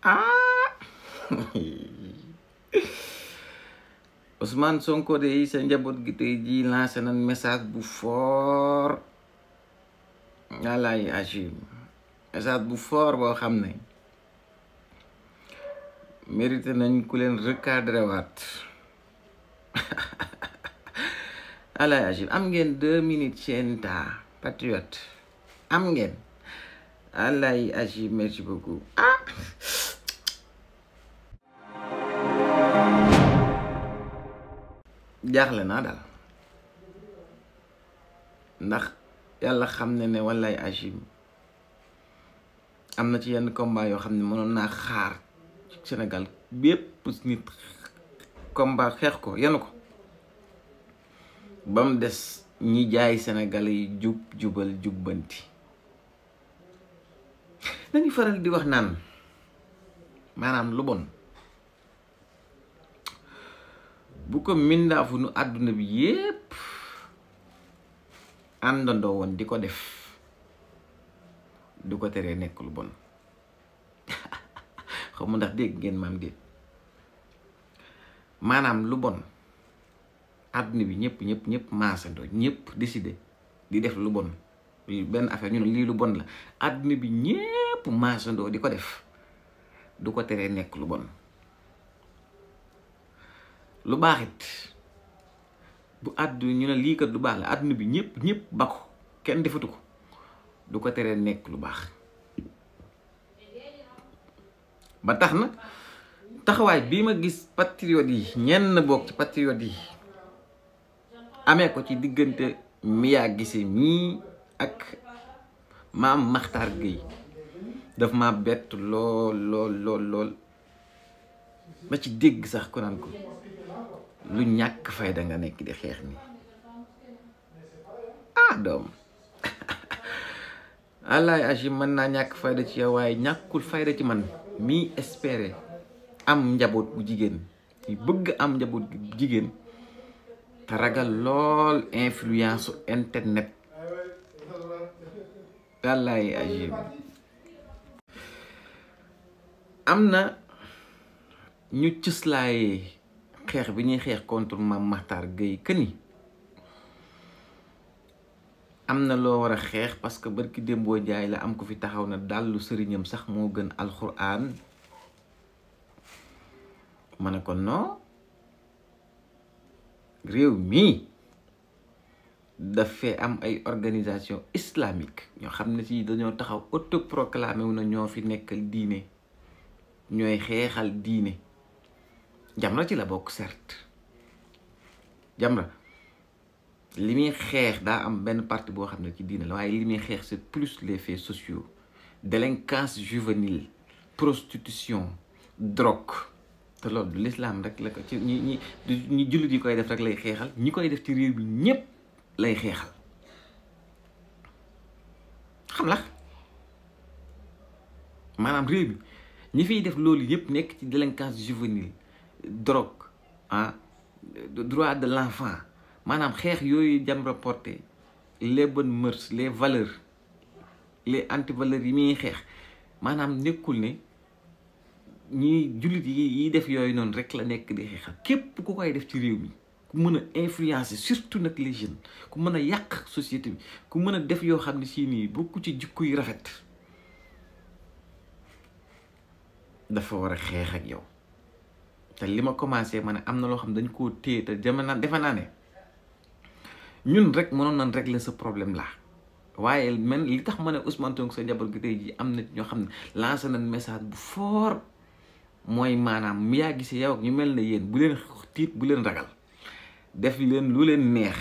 ah Ousmane Sonko de sa njaboot gi tey ji lancé nañ message bu fort Alaay Agim message bu fort boo xam ne mérité nañ ku leen recadré waat Alaay Agim am ngeen 2 minutes seen temps patriote am ngeen Alaay Agim merci beaucoup jaaxle naa daal ndax yàlla xam ne wallaay Agim am na ci yenn combat yoo xam ne mënoon naa xaar ci Sénégal bépp nit combat xeex ko yenu ko ba mu des ñi jaay Sénégal yi jubal jubbanti dañuy faral di wax naan maanaam lu bon bu ko mindaafu nu àdduna bi yépp àndandoo woon di ko def du ko teree nekk lu bon xaw ma ndax dégg ngeen maam déet maanaam lu bon àdduna bi ñëpp maasandoo ñëpp décidé di def lu bon benn affaire ñu ne lii lu bon la àdduna bi ñëpp maasandoo di ko def du ko teree nekk lu bon lu baax it bu àdduna ñu ne lii kat lu baax la àdduna bi ñëpp ba ko kenn defatu ko du ko teree nekk lu baax ba tax na taxawaay bii ma gis patriote yi ñenn bokk ci patriote yi amee ko ci diggante Mia Guissé mii ak Mame Makhtar Gueye daf ma bett lool ma ci dégg sax ko naan ko lu ñàkk fayda nga nekk di xeex ni doom Alaay Agim mën naa ñàkk fayda ci yow waaye ñàkkul fayda ci man mii espérer am njaboot bu jigéen yi bëgg am njaboot bu jigéen te ragal lool influence internet Alaay Agim am na ñu cëslaayee xeex bi ñuy xeex contre Mame Makhtar Gueye këni am na loo war a xeex parce que barki démboo jaay la am ko fi taxaw na dàllu sëriñam sax moo gën alxuraan ma ne ko non réew mii dafay am ay organisation islamique ñoo xam ne ci dañoo taxaw autoproclamé wu na ñoo fi nekkal diine ñooy xeexal diine Jamra ci la bokk certes Jamra li muy xeex daa am benn partie boo xam ne ci diine la waaye li muy xeex c'est plus les faits sociaux délinquance juvénile prostitution drogue te loolu du l'islam rek la ko ci ñi jullit yi koy def rek lay xeexal ñi koy def ci réew bi ñépp lay xeexal xam la maanaam réew bi ñi fiy def loolu yépp nekk ci délinquance juvénile drogue droit de l'enfant maanaam xeex yooyu Jamra porté les bonnes mœurs les valeurs les anti-valeurs yi muy xeex maanaam nekkul ne ñi jullit yi def yooyu noonu rek la nekk di xeexal képp ku koy def ci réew mi ku mën a influencer surtout nag les jeunes ku mën a yàq société bi ku mën a def yoo xam ne si nii bokku ci jikko yu rafet dafa war a xeex ak yow te li ma commencé ma ne am na loo xam ne dañ koo téye te defe naa ne ñun rek mënoon nañ régler ce problème là waaye man li tax ma ne Ousmane Sonko sa njaboot gi tey jii am na ñoo xam ne lancé nañ message bu fort mooy maanaam Mia Guissé yow ak ñu mel ne yéen bu leen tiit bu leen ragal def leen lu leen neex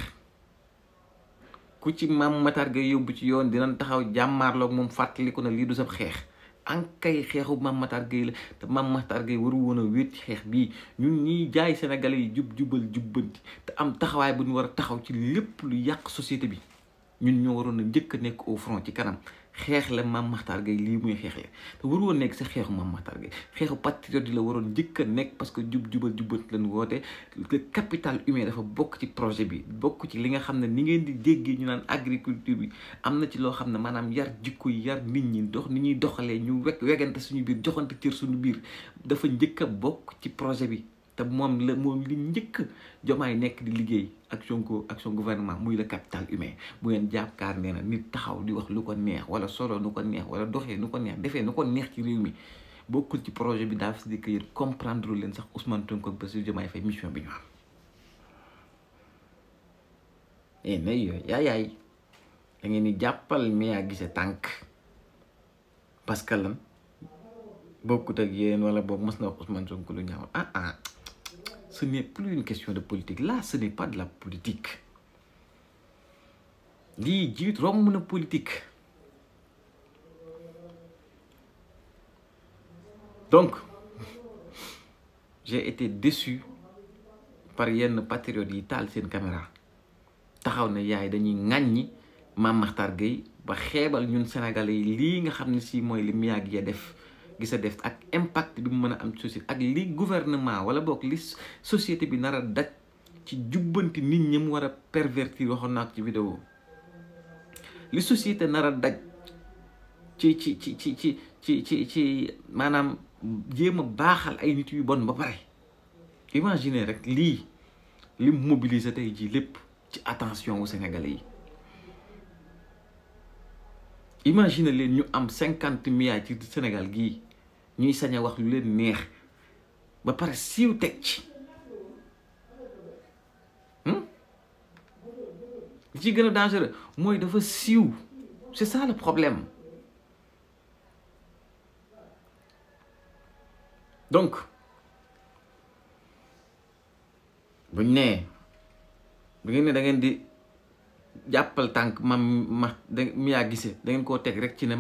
ku ci Mame Makhtar Gueye yóbbu ci yoon dinañ taxaw jàmmaarloog moom fàttaliku na lii du sab xeex ankay xeexu Mame Makhtar Gueye la te Mame Makhtar Gueye waru woon a wéet ci xeex bii ñun ñiy jaay Sénégalais yi jubal jubbanti te am taxawaay bu ñu war a taxaw ci lépp lu yàq société bi ñun ñoo waroon a njëkk a nekk au front ci kanam xeex la Mame Makhtar Gueye lii muy xeex la te waru woon nekk sa xeexu Mame Makhtar Gueye xeexu patriote yi la waroon njëkk a nekk parce que jubal lañ woote le capital humain dafa bokk ci projet bi bokk ci li nga xam ne ni ngeen di déggee ñu naan agriculture bi am na ci loo xam ne maanaam yar jikko yi yar nit ñi dox ni ñuy doxalee ñu wegante suñu biir joxante cër suñu biir dafa njëkk a bokk ci projet bi te moom li njëkk Diomaye nekk di liggéey ak Sonko ak son gouvernement muy le capital humain bu ngeen jàpkaar nee na nit taxaw di wax lu ko neex wala solo nu ko neex wala doxee nu ko neex defee nu ko neex ci réew mi bokkul ci projet bi daal di que yéen comprendre leen sax Ousmane Sonko ak Bassirou Diomaye Faye mission bi ñu am na yooyu yaay da ngeen di jàppal Mia Guissé tànk parce que lan bokkut ak yéen wala boobu mës na wax Ousmane Sonko lu ñaaw ce n'est plus une question de politique là ce n'est pas de la politique lii jiit romb na politique donc j'ai été déçu par yenn patriotes yi taal seen caméra taxaw ne yaay dañuy ŋàññi Mame Makhtar Gueye ba xeebal ñun sénégalais yi lii nga xam ne si mooy li Mia Guissé def ak impact bi mu mën a am société ak li gouvernement wala boog li société bi nar a daj ci jubbanti nit ñi mu war a pervertir waxoon naa ko ci vidéo li société nar a daj ci maanaam jéem a baaxal ay nit yu bon ba pare imagine rek lii li mobiliser tey jii lépp ci attention wu sénégalais yi imagine leen ñu am 50 milliards ci Sénégal gii ñuy sañ a wax lu leen neex ba pare siiw teg ci li ci gën a dangereux mooy dafa siiw c'est ça le problème donc buñ nee bu ngeen ne da ngeen di jàppal tànk Mia Guissé da ngeen koo teg rek ci ne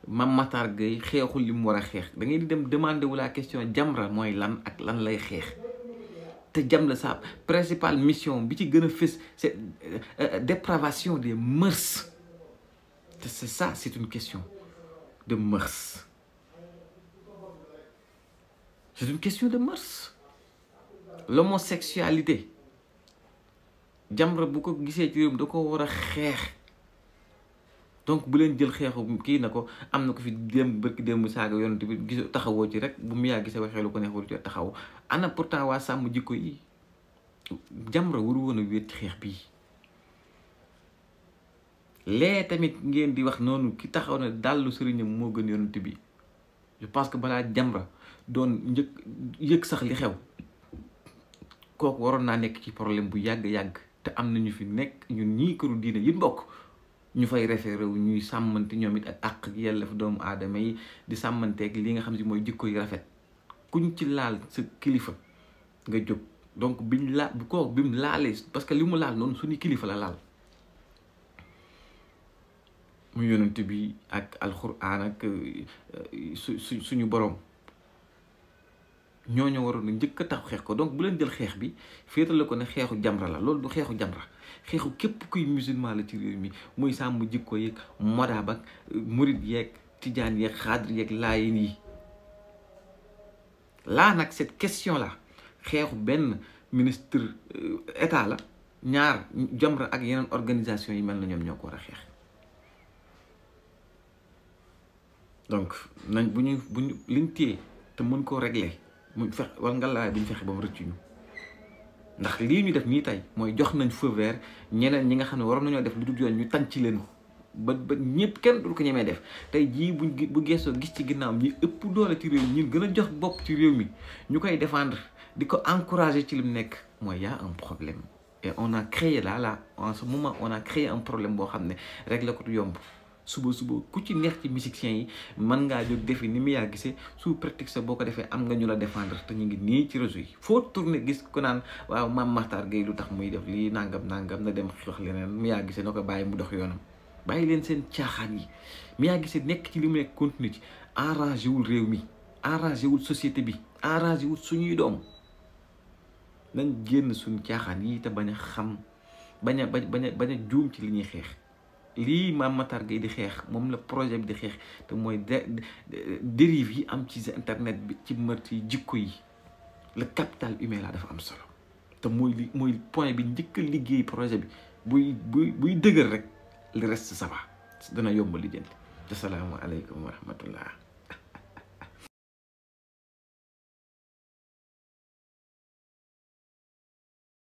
Mame Makhtar Gueye xeexul li mu war a xeex da ngeen di dem demander wu la question Jamra mooy lan ak lan lay xeex te Jamra sa principale mission bi ci gën a fës c'est dépravation des mœurs te c'est ça c'est une question de mœurs c'est une question de mœurs l'homosexualité Jamra bu ko gisee ci réew da ko war a xeex donc bu leen jël xeexu kii na ko am na ko fi bërki démb saaga yonent bi gis taxawoo ci rek bu Mia Guissé waxee lu ko neex waru ci taxaw ana pourtant waa sàmm jikko yi Jamra waru woon a wéet ci xeex bii lee tamit ngeen di wax noonu ki taxaw na dàllu sëriñam moo gën yonent bi je pense que balaa Jamra doon yëg sax li xew kooku waroon naa nekk ci problème bu yàgg-yàgg te am na ñu fi nekk ñun ñii këru diine yi mbokk ñu fay référé wu ñuy sàmmante ñoom it ak àq yelleef doomu aadama yi di sàmmanteeg li nga xam si mooy jikko yu rafet kuñ ci laal sa kilifa nga jóg donc biñ laal bu ko bi mu laalee parce que li mu laal noonu suñu kilifa la laal mu yonent bi ak alxuraan ak suñu borom ñooñu waroon na njëkk a tax xeex ko donc bu leen jël xeex bi féetale ko ne xeexu Jamra la loolu du xeexu Jamra xeexu képp kuy musulman la ci réew mi muy sàmm jikko yeeg modaab ak murid yeeg tijaan yeeg xaadir yeeg laayin yi laa nag cette question là xeexu benn ministre état la ñaar Jamra ak yeneen organisation yi mel na ñoom ñoo ko war a xeex donc nañ bu ñu liñ téye te mën koo régler mu fex wala nga laay bu ñu fexe ba mu rëccu ñu ndax lii ñu def nii tey mooy jox nañ feu vert ñeneen ñi nga xam ne waroon nañoo def lu dul yoon ñu tànc ci leen ba ñëpp kenn du ko ñemee def tey jii bu geesoo gis ci ginnaawam ñi ëpp doole ci réew mi ñun gën a jox bopp ci réew mi ñu koy défendre di ko encourager ci li mu nekk mooy y a un problème et on a créé là en ce moment on a créé un problème boo xam ne régler ko du yomb suba ku ci neex ci musiciens yi mën ngaa jóg defi ni Mia Guissé sous prétexte boo ko defee am nga ñu la défendre te ñu ngi nii ci réseau yi foo tourné gis ko naan waaw Mame Makhtar Gueye lu tax muy def lii nangam na dem wax leneen Mia Guissé na ko bàyyi mu dox yoonam bàyyi leen seen caaxaan yi Mia Guissé nekk ci li mu nekk continue ci arrangé wul réew mi arrangé wul société bi arrangé wul suñuy doom nañ génn suñu caaxaan yi te bañ a xam bañ a juum ci li ñuy xeex lii Mame Matar Gueye di xeex moom la projet bi di xeex te mooy dérive yi am ci internet bi ci meurtre yi jikko yi le capital humain la dafa am solo te mooy point bi njëkk a liggéey projet bi buy dëgër rek le reste ça va dana yomb lijjanti. Assalaamu aleykum wa rahmatullah.